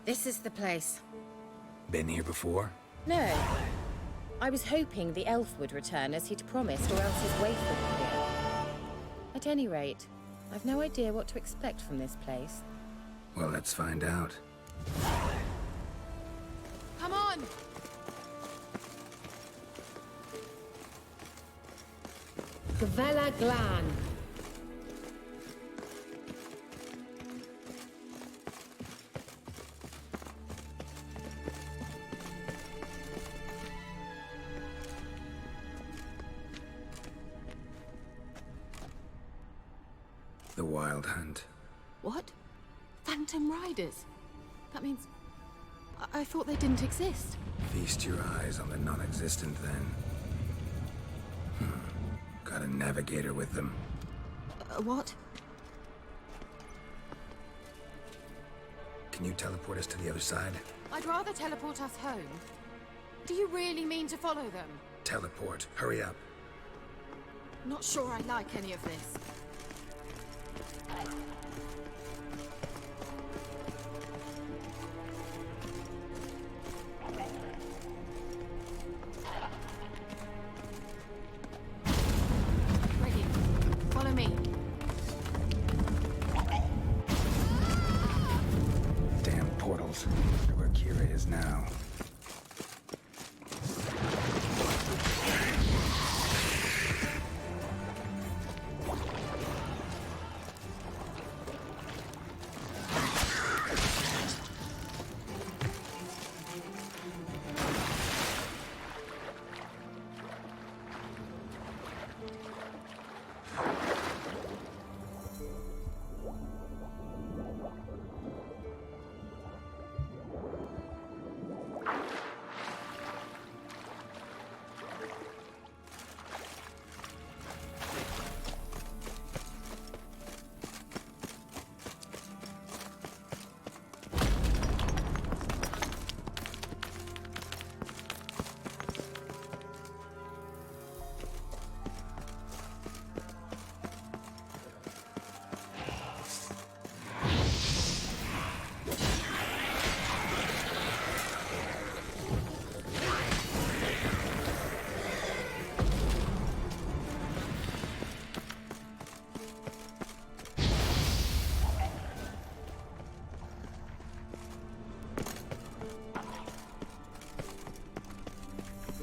This is the place. Been here before? No. I was hoping the elf would return as he'd promised, or else his waif would appear. At any rate, I've no idea what to expect from this place. Well, let's find out. Come on! Gavella Glan. The Wild Hunt. What? Phantom Riders? That means... I thought they didn't exist. Feast your eyes on the non-existent, then. Got a navigator with them. What? Can you teleport us to the other side? I'd rather teleport us home. Do you really mean to follow them? Teleport. Hurry up. Not sure I like any of this. Ready. Follow me. Damn portals. Wonder where Ciri is now.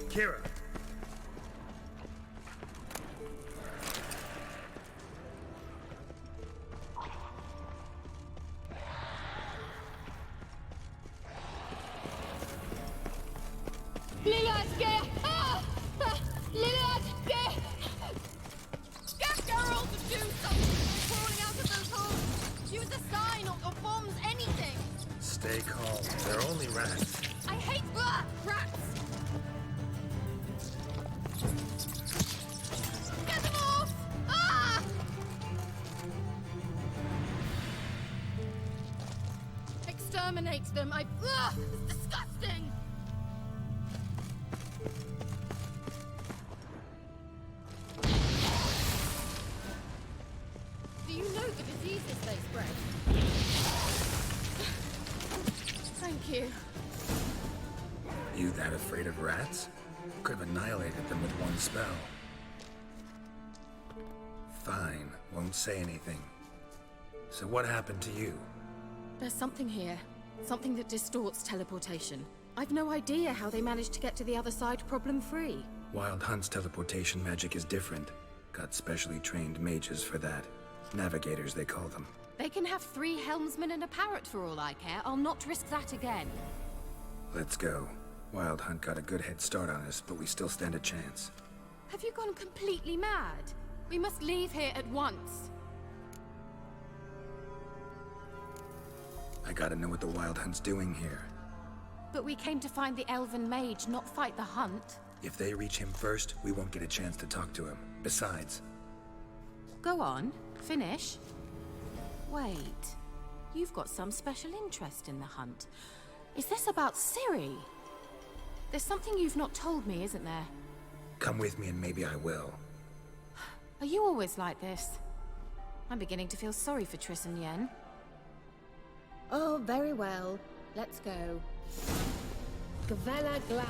Kira! Get Geralt to do something! Crawling out of those holes! Use a sign or bombs, anything! Stay calm. They're only rats. I hate rats! Get them off! Ah! Exterminate them! It's disgusting! Do you know the diseases they spread? Thank you. You that afraid of rats? Could have annihilated them with one spell. Fine, won't say anything. So what happened to you? There's something here. Something that distorts teleportation. I've no idea how they managed to get to the other side problem-free. Wild Hunt's teleportation magic is different. Got specially trained mages for that. Navigators, they call them. They can have 3 helmsmen and a parrot for all I care. I'll not risk that again. Let's go. Wild Hunt got a good head start on us, but we still stand a chance. Have you gone completely mad? We must leave here at once. I gotta know what the Wild Hunt's doing here. But we came to find the elven mage, not fight the hunt. If they reach him first, we won't get a chance to talk to him. Besides... Go on, finish. Wait, you've got some special interest in the hunt. Is this about Ciri? There's something you've not told me, isn't there? Come with me and maybe I will. Are you always like this? I'm beginning to feel sorry for Triss and Yen. Oh, very well. Let's go. Gavella Glan.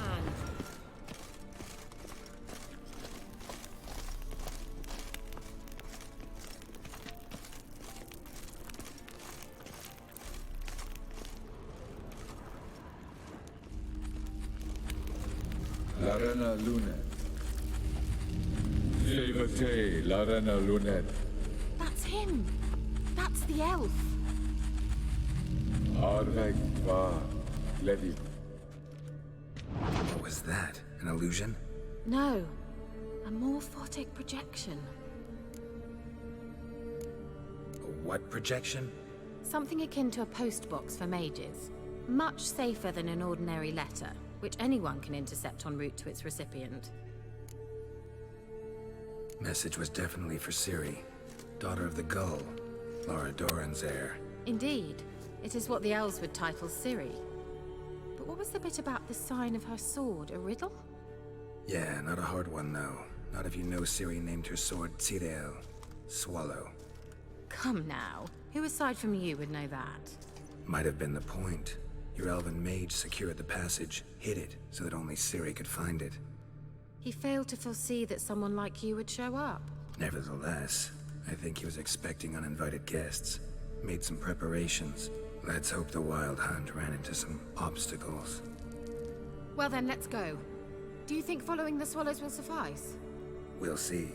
Larena Lunet. Levate, Larena Lunet. That's him! That's the elf! Arveg va, Levi. What was that? An illusion? No. A morphotic projection. A what projection? Something akin to a postbox for mages. Much safer than an ordinary letter, which anyone can intercept en route to its recipient. Message was definitely for Ciri, daughter of the Gull, Lara Doran's heir. Indeed. It is what the elves would title Ciri. But what was the bit about the sign of her sword? A riddle? Yeah, not a hard one though. Not if you know Ciri named her sword Ciri, Swallow. Come now. Who aside from you would know that? Might have been the point. Your elven mage secured the passage, hid it, so that only Ciri could find it. He failed to foresee that someone like you would show up. Nevertheless, I think he was expecting uninvited guests. Made some preparations. Let's hope the Wild Hunt ran into some obstacles. Well then, let's go. Do you think following the swallows will suffice? We'll see.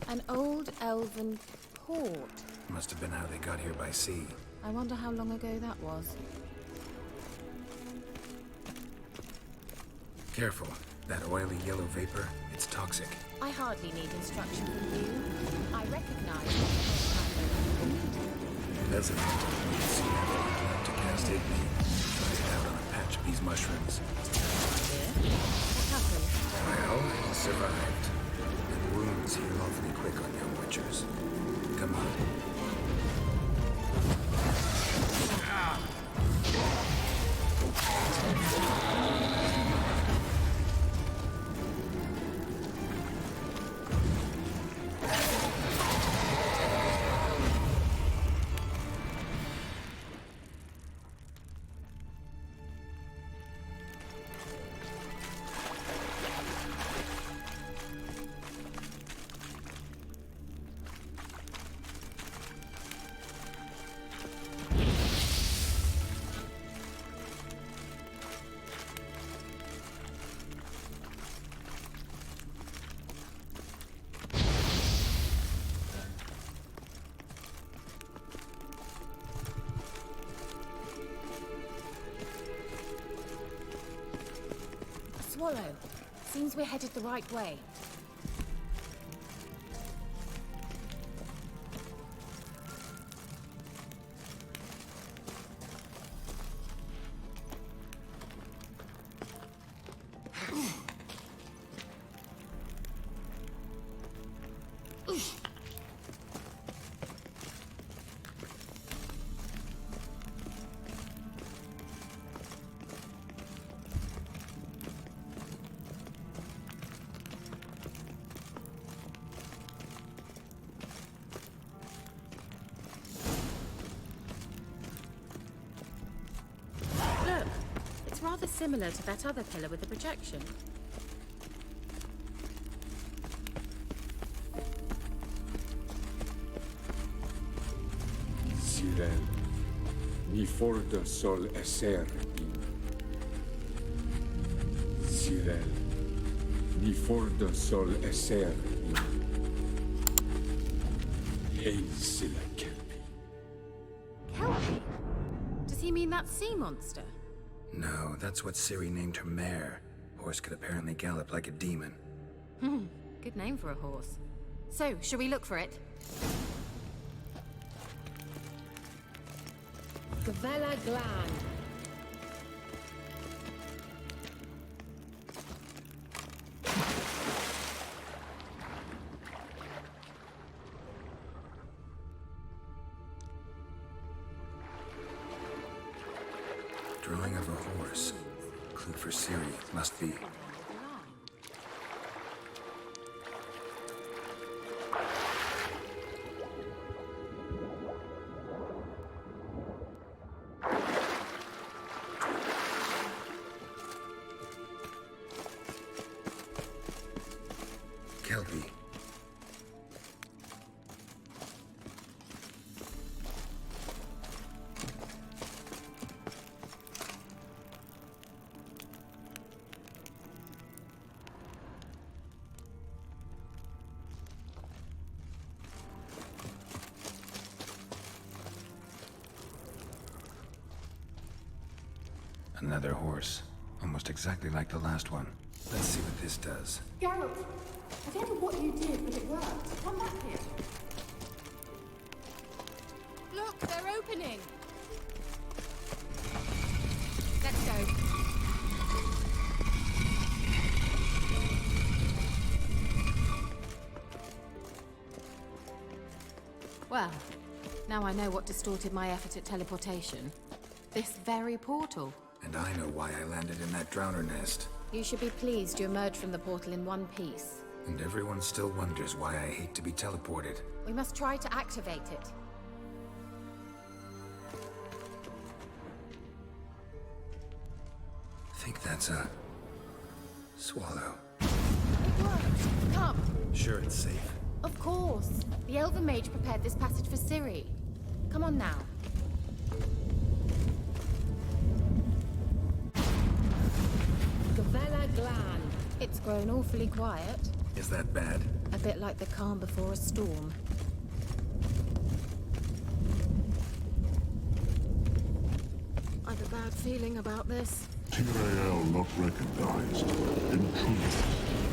An old elven port. Must have been how they got here by sea. I wonder how long ago that was. Careful. That oily yellow vapor, it's toxic. I hardly need instruction from you. I recognize As if you'd seen everyone like to cast hit me. Tried it out on a patch of these mushrooms. what happened. Well, survived. And wounds heal awfully quick on young witchers. Come on. Swallow. Seems we're headed the right way. Look, it's rather similar to that other pillar with the projection. Sirel, ni forda sol esser in. Sirel, ni forda sol esser in. Hail Silla Kelpie. Kelpie? Does he mean that sea monster? No, that's what Ciri named her mare. Horse could apparently gallop like a demon. Good name for a horse. So, shall we look for it? Gavella Glan. Drawing of a horse. Clue for Ciri, must be. Another horse. Almost exactly like the last one. Let's see what this does. Geralt, I don't know what you did, but it worked. Come back here. Look, they're opening. Let's go. Well, now I know what distorted my effort at teleportation. This very portal. And I know why I landed in that drowner nest. You should be pleased you emerged from the portal in one piece. And everyone still wonders why I hate to be teleported. We must try to activate it. I think that's a... swallow. It worked! Come! Sure it's safe. Of course! The Elven Mage prepared this passage for Ciri. Come on now. Gavella Glan. It's grown awfully quiet. Is that bad? A bit like the calm before a storm. I've a bad feeling about this. Ciri not recognized. Intruders.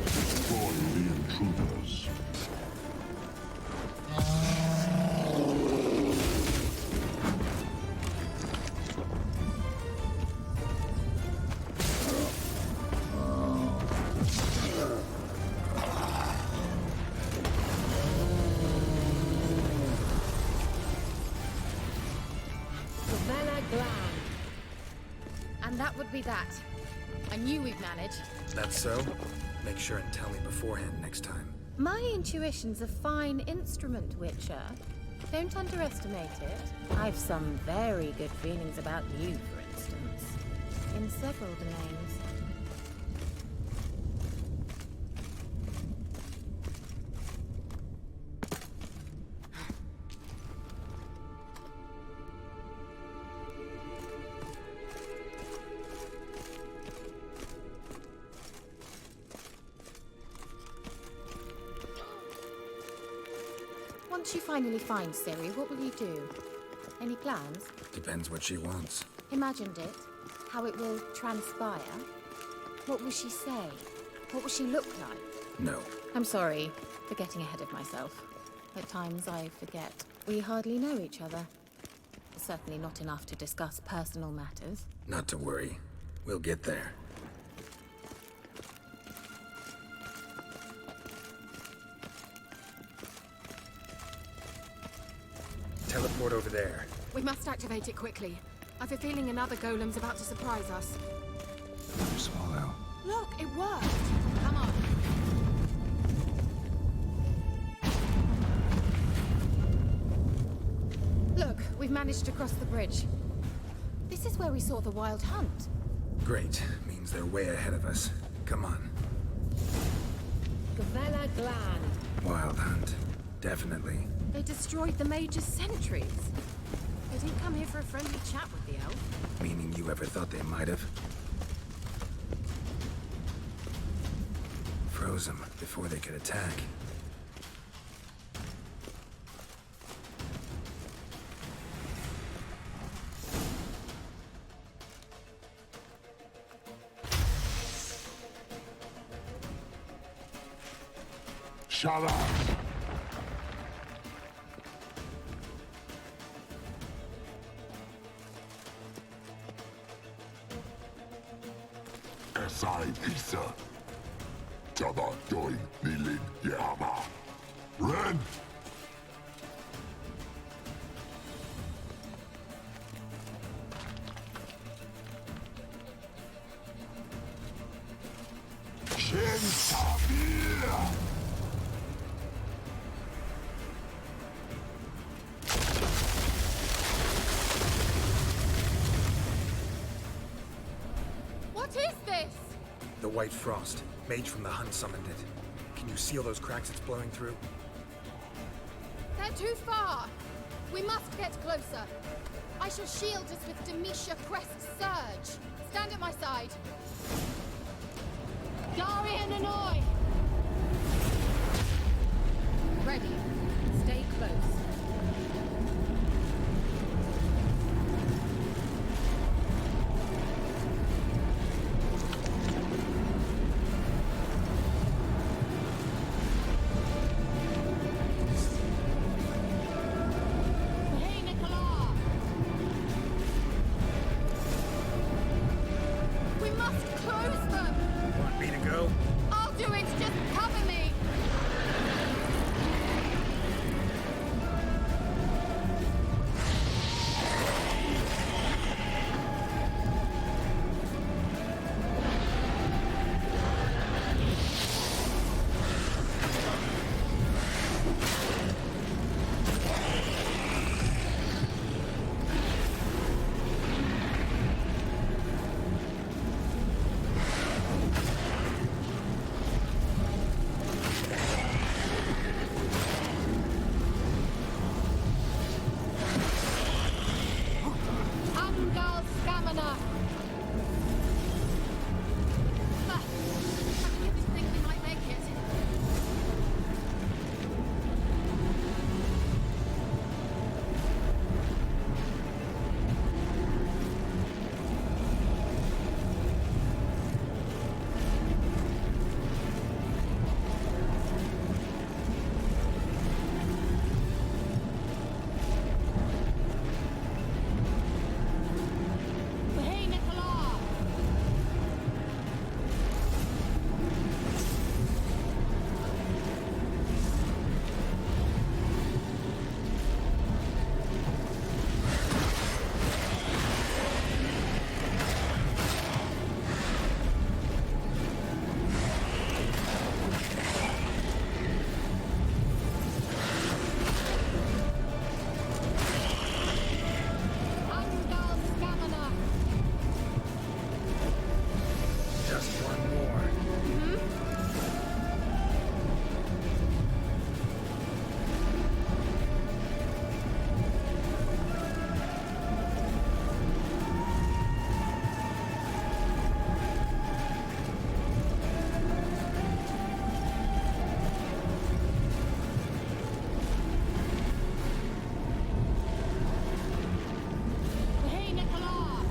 Destroy the intruders. Gavella Glan. And that would be that. I knew we'd manage. That's so? Make sure and tell me beforehand next time. My intuition's a fine instrument, Witcher. Don't underestimate it. I've some very good feelings about you, for instance. In several domains. Once you finally find Ciri, what will you do? Any plans? Depends what she wants. Imagined it? How it will transpire? What will she say? What will she look like? No. I'm sorry for getting ahead of myself. At times I forget. We hardly know each other. Certainly not enough to discuss personal matters. Not to worry. We'll get there. Teleport over there. We must activate it quickly. I've a feeling another golem's about to surprise us. Another swallow. Look, it worked! Come on. Look, we've managed to cross the bridge. This is where we saw the wild hunt. Great. Means they're way ahead of us. Come on. Gavella Glan. Wild hunt. Definitely. They destroyed the Mage's sentries. They didn't come here for a friendly chat with the elf. Meaning you ever thought they might have? Froze them before they could attack. Shut up! Esai Isa. Jada join Nilin Yama. Ren! Shin Sabir! What is this? The White Frost. Mage from the Hunt summoned it. Can you seal those cracks it's blowing through? They're too far. We must get closer. I shall shield us with Demetia Crest Surge. Stand at my side. Darian and I! Ready. Stay close. cruise them! Want me to go? I'll do it! Just cover me! Ungal stamina! I didn't think we might make it. Hey, Nicola! Ungal stamina! Just one more. Hey, Nicola!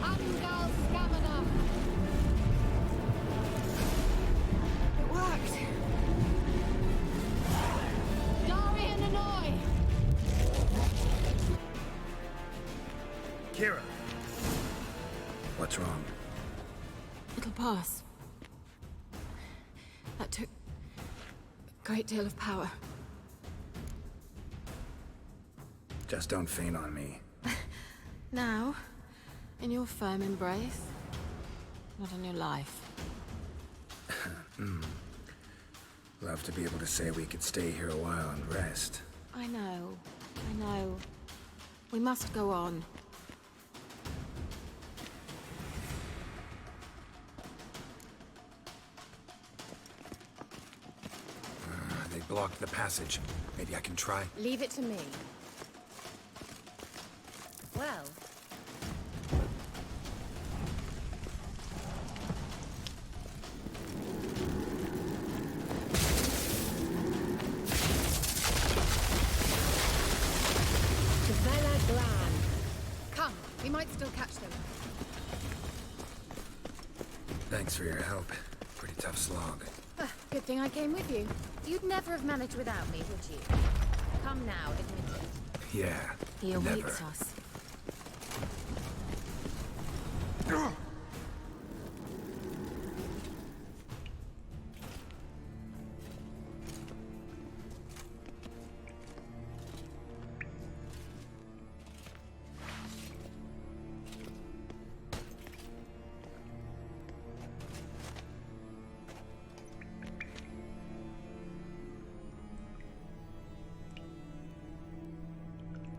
Ungal stamina! It worked! Dari and Hanoi! Kira! What's wrong? It'll pass. That took a great deal of power. Just don't faint on me. Now, in your firm embrace, not on your life. Love to be able to say we could stay here a while and rest. I know. We must go on. They blocked the passage. Maybe I can try. Leave it to me. Well, Vela Glan. come. We might still catch them. Thanks for your help. Pretty tough slog. Good thing I came with you. You'd never have managed without me, would you? Come now, admit it. Yeah. He never. awaits us.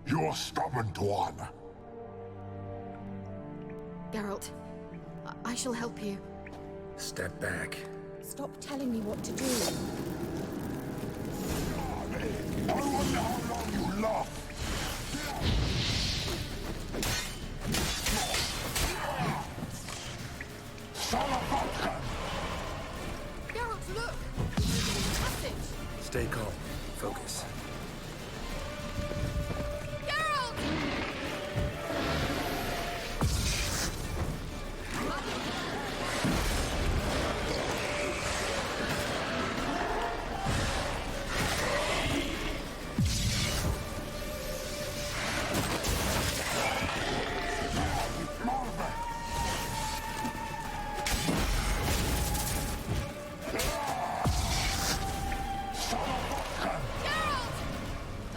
You're stubborn one. Geralt, I shall help you. Step back. Stop telling me what to do. I wonder how long you last. Stay calm. Focus.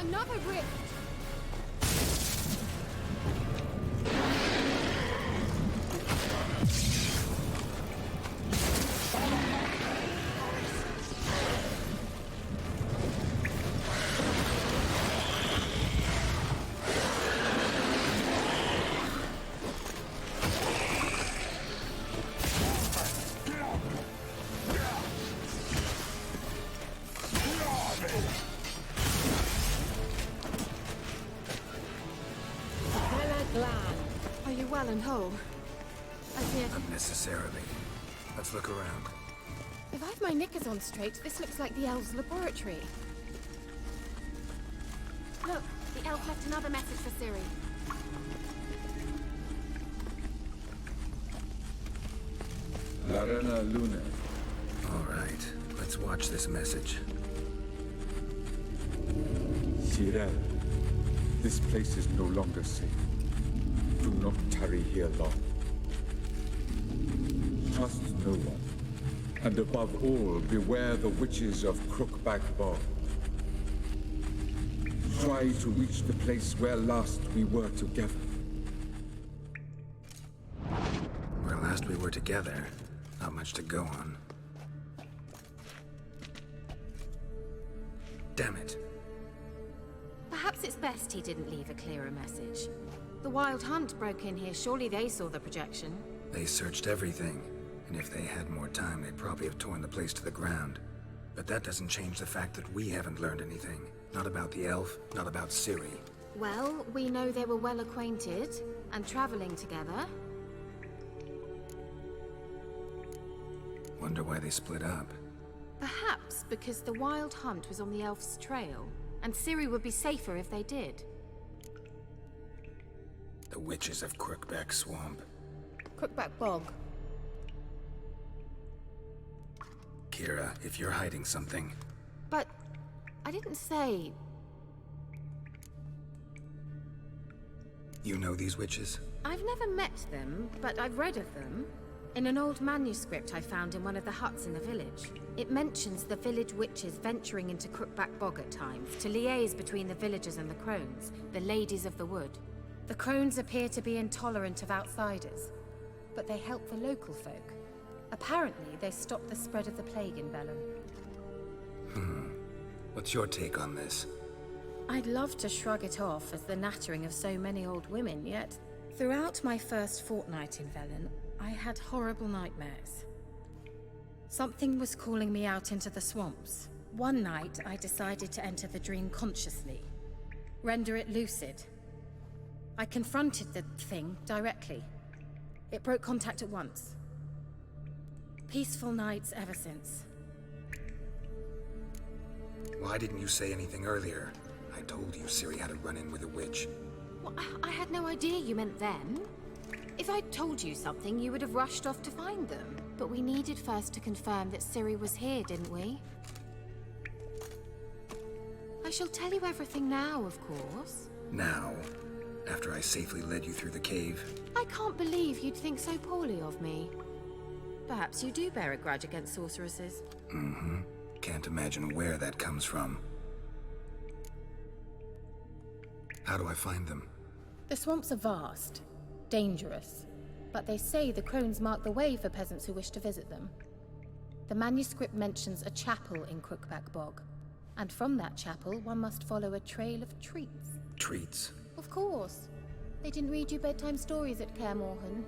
Another rift! Are you well and whole? I fear... Not necessarily. Let's look around. If I've my knickers on straight, this looks like the elves' laboratory. Look, the elf left another message for Ciri. Larena Luna. All right, let's watch this message. Ciri, this place is no longer safe. Do not tarry here long. Trust no one. And above all, beware the witches of Crookback Bog. Try to reach the place where last we were together. Where last we were together, not much to go on. Damn it. Perhaps it's best he didn't leave a clearer message. The Wild Hunt broke in here. Surely they saw the projection. They searched everything, and if they had more time, they'd probably have torn the place to the ground. But that doesn't change the fact that we haven't learned anything. Not about the elf, not about Ciri. Well, we know they were well acquainted and traveling together. Wonder why they split up. Perhaps because the Wild Hunt was on the elf's trail, and Ciri would be safer if they did. The witches of Crookback Swamp. Crookback Bog. Kira, if you're hiding something... But I didn't say... You know these witches? I've never met them, but I've read of them. In an old manuscript I found in one of the huts in the village. It mentions the village witches venturing into Crookback Bog at times to liaise between the villagers and the crones, the ladies of the wood. The crones appear to be intolerant of outsiders, but they help the local folk. Apparently, they stopped the spread of the plague in Vellum. What's your take on this? I'd love to shrug it off as the nattering of so many old women, yet throughout my first fortnight in Vellum, I had horrible nightmares. Something was calling me out into the swamps. One night, I decided to enter the dream consciously, render it lucid. I confronted the thing directly. It broke contact at once. Peaceful nights ever since. Why didn't you say anything earlier? I told you Ciri had a run-in with a witch. Well, I had no idea you meant them. If I'd told you something, you would have rushed off to find them. But we needed first to confirm that Ciri was here, didn't we? I shall tell you everything now, of course. Now, after I safely led you through the cave. I can't believe you'd think so poorly of me. Perhaps you do bear a grudge against sorceresses. Can't imagine where that comes from. How do I find them? The swamps are vast, dangerous, but they say the crones mark the way for peasants who wish to visit them. The manuscript mentions a chapel in Crookback Bog, and from that chapel one must follow a trail of treats. Treats? Of course. They didn't read you bedtime stories at Kaer Morhen.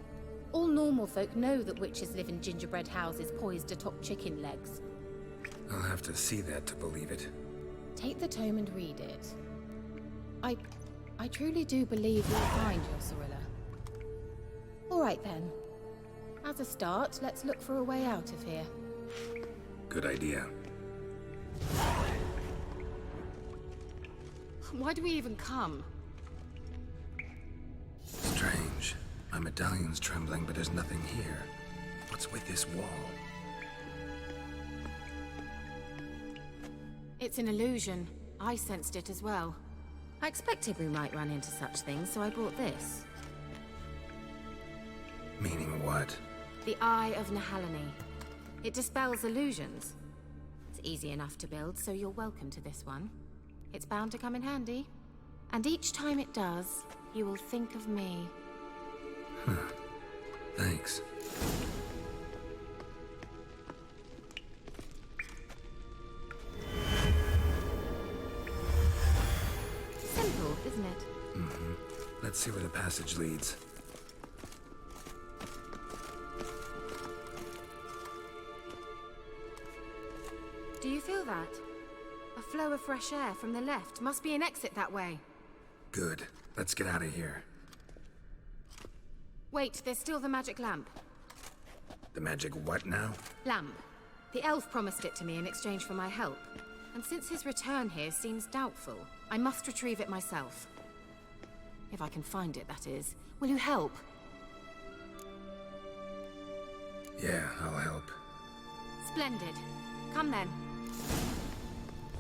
All normal folk know that witches live in gingerbread houses poised atop chicken legs. I'll have to see that to believe it. Take the tome and read it. I truly do believe you'll find your Cirilla. All right then. As a start, let's look for a way out of here. Good idea. Why do we even come? Strange. My medallion's trembling, but there's nothing here. What's with this wall? It's an illusion. I sensed it as well. I expected we might run into such things, so I brought this. Meaning what? The Eye of Nehaleni. It dispels illusions. It's easy enough to build, so you're welcome to this one. It's bound to come in handy. And each time it does, you will think of me. Thanks. Simple, isn't it? Let's see where the passage leads. Do you feel that? A flow of fresh air from the left. Must be an exit that way. Good. Let's get out of here. Wait, there's still the magic lamp. The magic what now? Lamp. The elf promised it to me in exchange for my help. And since his return here seems doubtful, I must retrieve it myself. If I can find it, that is. Will you help? Yeah, I'll help. Splendid. Come then.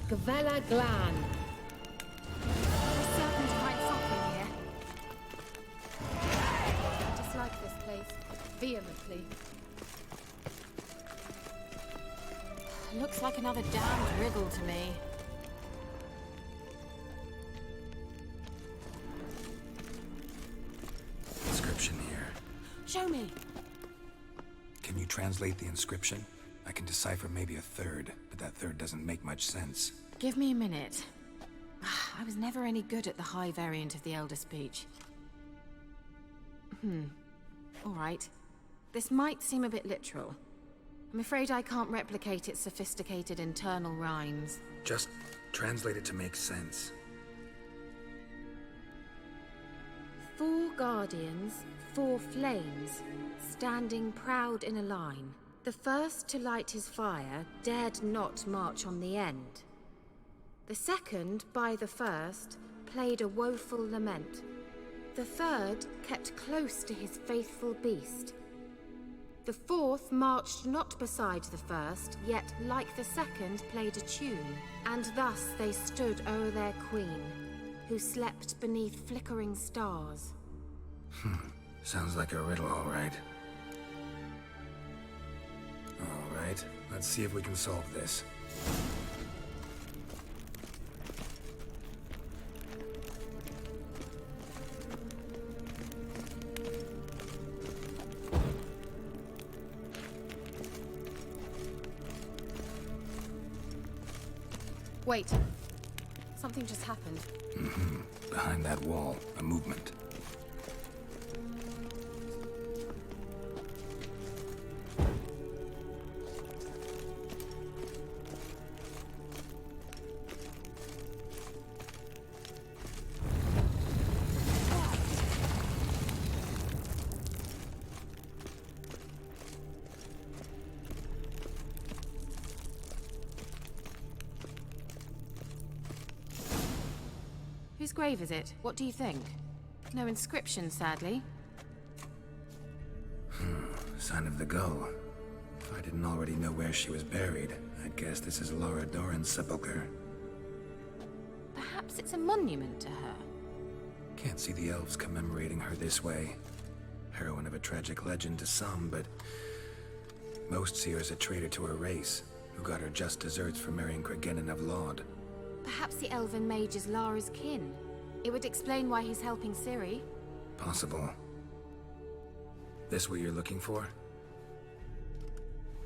Gavella Glan. We're certain to find something here. I dislike this place vehemently. Looks like another damned riddle to me. Inscription here. Show me. Can you translate the inscription? I can decipher maybe a third, but that third doesn't make much sense. Give me a minute. I was never any good at the high variant of the Elder Speech. All right. This might seem a bit literal. I'm afraid I can't replicate its sophisticated internal rhymes. Just translate it to make sense. 4 guardians, 4 flames, standing proud in a line. The first to light his fire dared not march on the end. The second, by the first, played a woeful lament. The third kept close to his faithful beast. The fourth marched not beside the first, yet like the second played a tune. And thus they stood o'er their queen, who slept beneath flickering stars. Sounds like a riddle, all right. All right, let's see if we can solve this. Wait. Something just happened. Behind that wall, a movement. Whose grave is it? What do you think? No inscription, sadly. Sign of the gull. If I didn't already know where she was buried, I'd guess this is Laura Doran's sepulcher. Perhaps it's a monument to her. Can't see the elves commemorating her this way. Heroine of a tragic legend to some, but most see her as a traitor to her race, who got her just deserts for marrying Cregennan of Laud. Perhaps the elven mage is Lara's kin. It would explain why he's helping Ciri. Possible. This what you're looking for?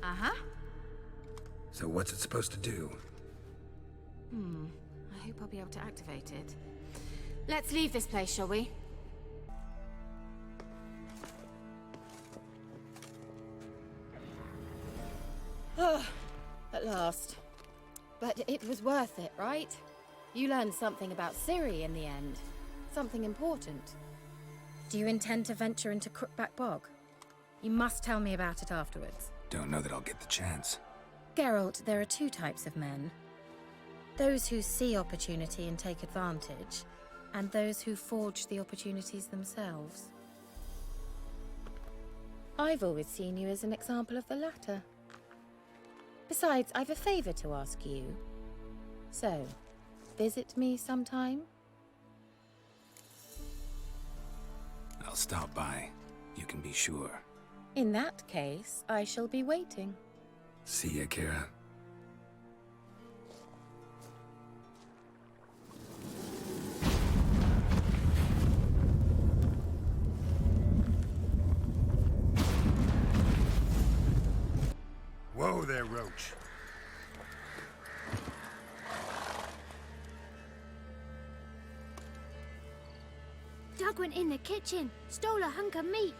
Uh-huh. So what's it supposed to do? I hope I'll be able to activate it. Let's leave this place, shall we? At last. But it was worth it, right? You learned something about Ciri in the end. Something important. Do you intend to venture into Crookback Bog? You must tell me about it afterwards. Don't know that I'll get the chance. Geralt, there are 2 types of men. Those who see opportunity and take advantage, and those who forge the opportunities themselves. I've always seen you as an example of the latter. Besides, I've a favor to ask you. So, visit me sometime? I'll stop by. You can be sure. In that case, I shall be waiting. See ya, Kira. Whoa there, Roach. Doug went in the kitchen, stole a hunk of meat.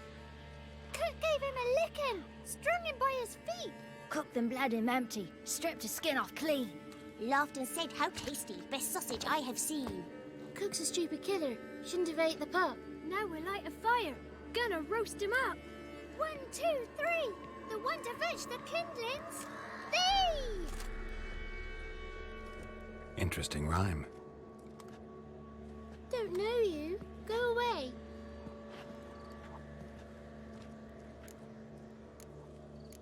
Cook gave him a licking, strung him by his feet. Cooked and bled him empty, stripped his skin off clean. Laughed and said, "How tasty, best sausage I have seen." Cook's a stupid killer, shouldn't have ate the pup. Now we'll light a fire, gonna roast him up. 1, 2, 3, the one to fetch the kindlings. Thee! Interesting rhyme. Don't know you. Go away.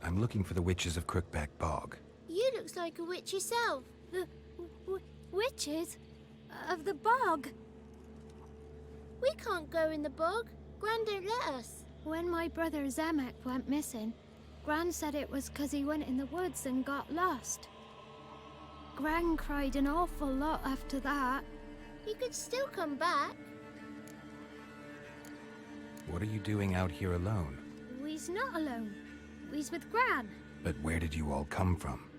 I'm looking for the witches of Crookback Bog. You looks like a witch yourself. The witches of the bog. We can't go in the bog. Gran don't let us. When my brother Zemek went missing, Gran said it was 'cause he went in the woods and got lost. Gran cried an awful lot after that. He could still come back. What are you doing out here alone? We's not alone. We's with Gran. But where did you all come from?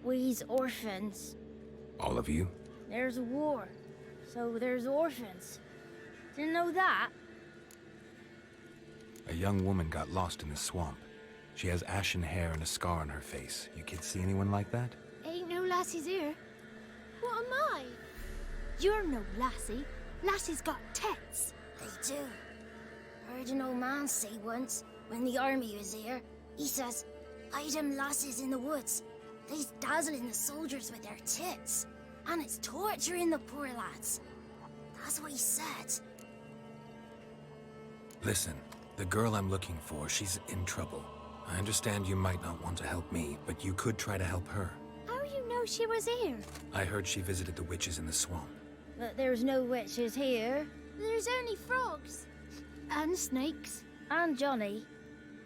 We's orphans. All of you? There's a war, so there's orphans. Didn't know that? A young woman got lost in the swamp. She has ashen hair and a scar on her face. You kids see anyone like that? Ain't no lassies here. What am I? You're no lassie. Lassie's got tits. They do. Heard an old man say once, when the army was here, he says, "I them lasses in the woods. They's dazzling the soldiers with their tits. And it's torturing the poor lads." That's what he said. Listen, the girl I'm looking for, she's in trouble. I understand you might not want to help me, but you could try to help her. How you know she was here? I heard she visited the witches in the swamp. But there's no witches here. There's only frogs. And snakes. And Johnny.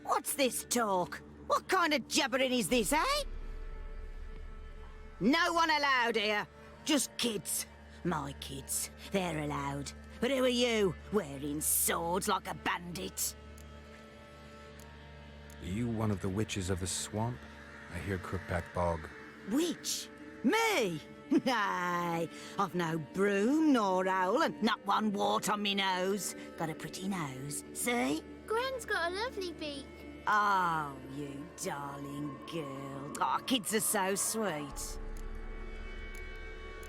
What's this talk? What kind of jabbering is this, eh? No one allowed here. Just kids. My kids. They're allowed. But who are you, wearing swords like a bandit? Are you one of the witches of the swamp? I hear Crookback Bog. Witch? Me? Nay, I've no broom nor owl and not one wart on me nose. Got a pretty nose, see? Gran's got a lovely beak. Oh, you darling girl. Oh, kids are so sweet.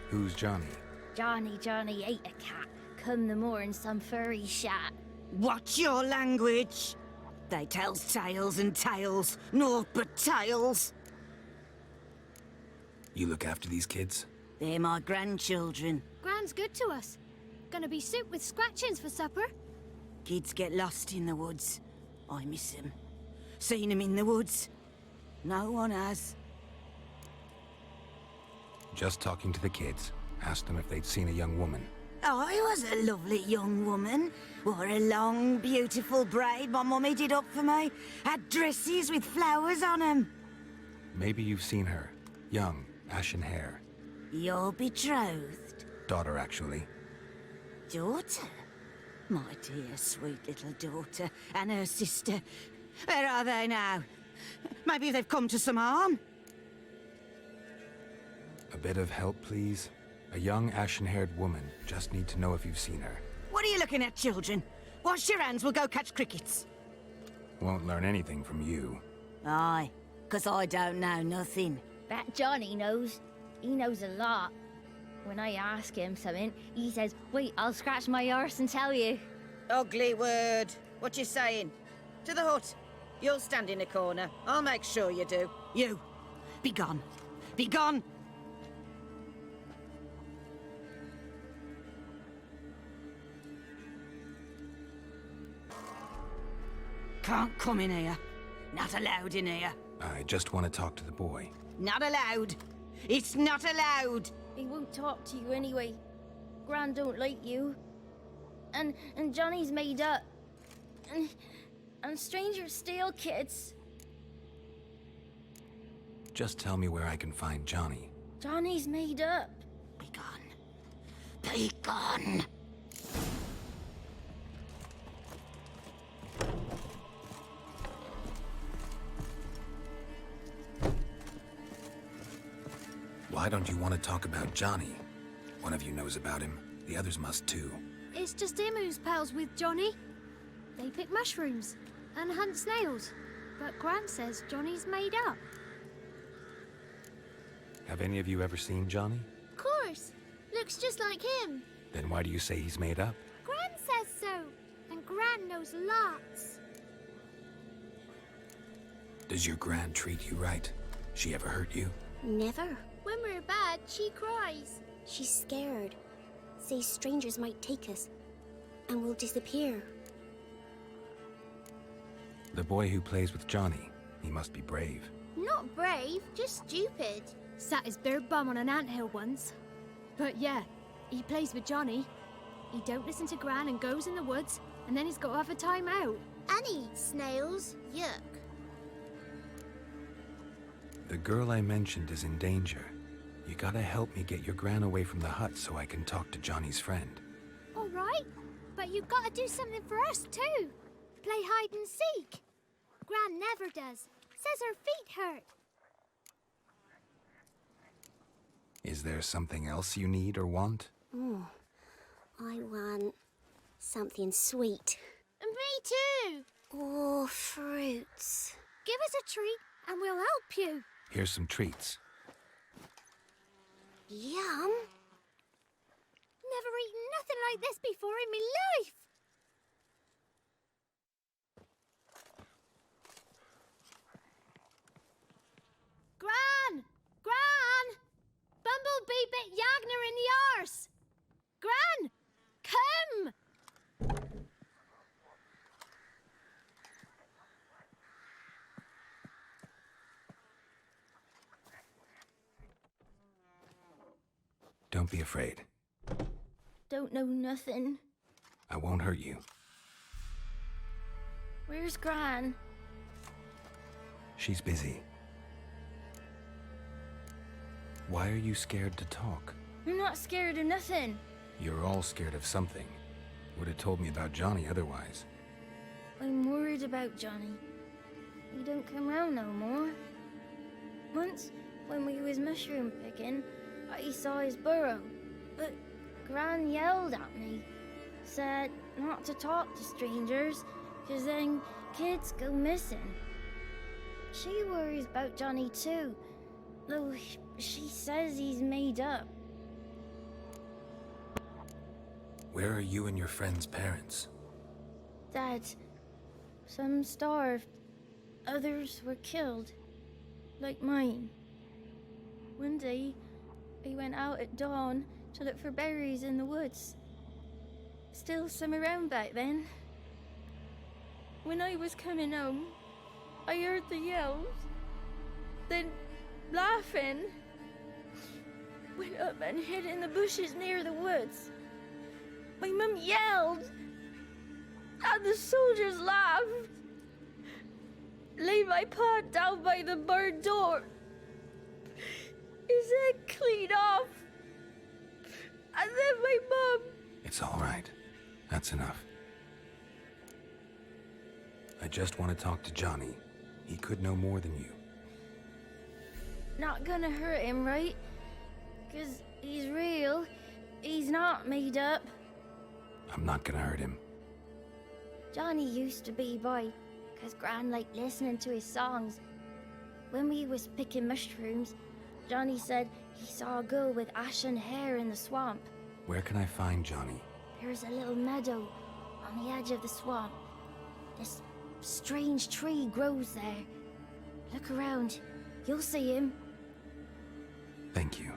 Who's Johnny? Johnny ate a cat. Come the more in some furry shat. What's your language? They tells tales and tales, naught but tales. You look after these kids? They're my grandchildren. Gran's good to us. Gonna be soup with scratchings for supper. Kids get lost in the woods. I miss them. Seen them in the woods. No one has. Just talking to the kids. Asked them if they'd seen a young woman. I was a lovely young woman. Wore a long, beautiful braid my mummy did up for me. Had dresses with flowers on them. Maybe you've seen her. Young, ashen hair. You're betrothed? Daughter, actually. Daughter? My dear, sweet little daughter. And her sister. Where are they now? Maybe they've come to some harm? A bit of help, please? A young, ashen-haired woman. Just need to know if you've seen her. What are you looking at, children? Wash your hands, we'll go catch crickets. Won't learn anything from you. Aye, 'cause I don't know nothing. That Johnny knows. He knows a lot. When I ask him something, he says, "Wait, I'll scratch my arse and tell you." Ugly word. What you saying? To the hut. You'll stand in a corner. I'll make sure you do. You, be gone. Be gone. Can't come in here. Not allowed in here. I just want to talk to the boy. Not allowed. It's not allowed. He won't talk to you anyway. Gran don't like you. And Johnny's made up. And strangers steal kids. Just tell me where I can find Johnny. Johnny's made up. Be gone. Be gone. Why don't you want to talk about Johnny? One of you knows about him. The others must too. It's just him who's pals with Johnny. They pick mushrooms and hunt snails. But Gran says Johnny's made up. Have any of you ever seen Johnny? Of course. Looks just like him. Then why do you say he's made up? Gran says so. And Gran knows lots. Does your Gran treat you right? She ever hurt you? Never. When we're bad, she cries. She's scared. Says strangers might take us. And we'll disappear. The boy who plays with Johnny, he must be brave. Not brave, just stupid. Sat his bare bum on an anthill once. But yeah, he plays with Johnny. He don't listen to Gran and goes in the woods, and then he's got to have a time out. And eats snails. Yuck. The girl I mentioned is in danger. You gotta help me get your Gran away from the hut so I can talk to Johnny's friend. All right, but you've got to do something for us too. Play hide and seek. Gran never does. Says her feet hurt. Is there something else you need or want? I want something sweet. And me too. Oh, fruits. Give us a treat and we'll help you. Here's some treats. Yum. Never eaten nothing like this before in my life. Gran! Gran! Bumblebee bit Yagner in the arse! Gran! Come! Don't be afraid. Don't know nothing. I won't hurt you. Where's Gran? She's busy. Why are you scared to talk? I'm not scared of nothing. You're all scared of something. Would have told me about Johnny otherwise. I'm worried about Johnny. He don't come round no more. Once, when we was mushroom picking, I saw his burrow, but Gran yelled at me. Said not to talk to strangers, 'cause then kids go missing. She worries about Johnny too, though she says he's made up. Where are you and your friend's parents? Dad, some starved, others were killed, like mine. One day, I went out at dawn to look for berries in the woods. Still some around back then. When I was coming home, I heard the yells. Then, laughing, went up and hid in the bushes near the woods. My mum yelled, and the soldiers laughed. Laid my pa down by the barn door. His head clean off. And then my mum... It's all right. That's enough. I just want to talk to Johnny. He could know more than you. Not gonna hurt him, right? 'Cause he's real. He's not made up. I'm not gonna hurt him. Johnny used to be by, 'cause Gran liked listening to his songs. When we was picking mushrooms, Johnny said he saw a girl with ashen hair in the swamp. Where can I find Johnny? There's a little meadow on the edge of the swamp. This strange tree grows there. Look around. You'll see him. Thank you.